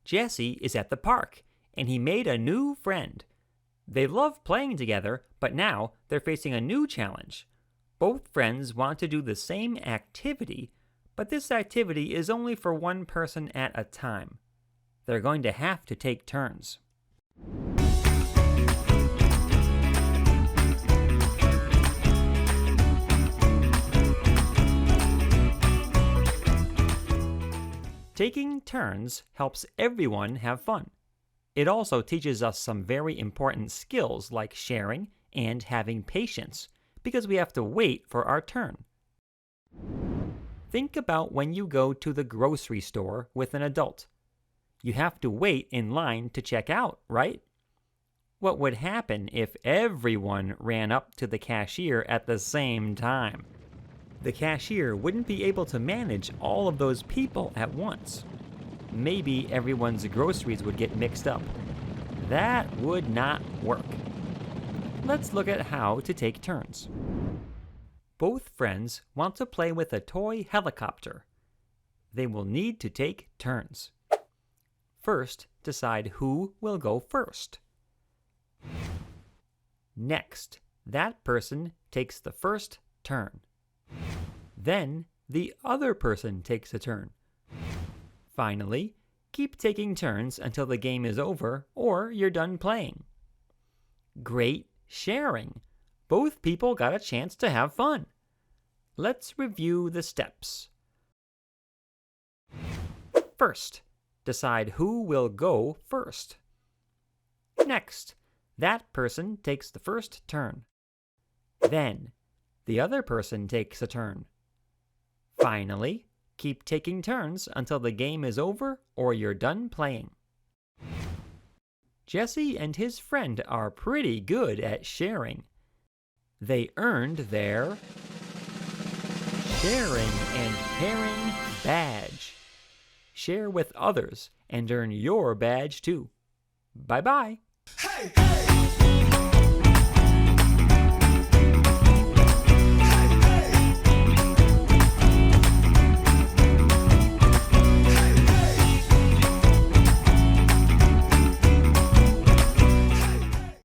Jesse is at the park, and he made a new friend. They love playing together, but now they're facing a new challenge. Both friends want to do the same activity, but this activity is only for one person at a time. They're going to have to take turns. Taking turns helps everyone have fun. It also teaches us some very important skills like sharing and having patience, because we have to wait for our turn. Think about when you go to the grocery store with an adult. You have to wait in line to check out, right? What would happen if everyone ran up to the cashier at the same time? The cashier wouldn't be able to manage all of those people at once. Maybe everyone's groceries would get mixed up. That would not work. Let's look at how to take turns. Both friends want to play with a toy helicopter. They will need to take turns. First, decide who will go first. Next, that person takes the first turn. Then, the other person takes a turn. Finally, keep taking turns until the game is over or you're done playing. Great sharing! Both people got a chance to have fun. Let's review the steps. First, decide who will go first. Next, that person takes the first turn. Then, the other person takes a turn. Finally, keep taking turns until the game is over or you're done playing. Jesse and his friend are pretty good at sharing. They earned their Sharing and Caring badge. Share with others and earn your badge too. Bye-bye. Hey, hey!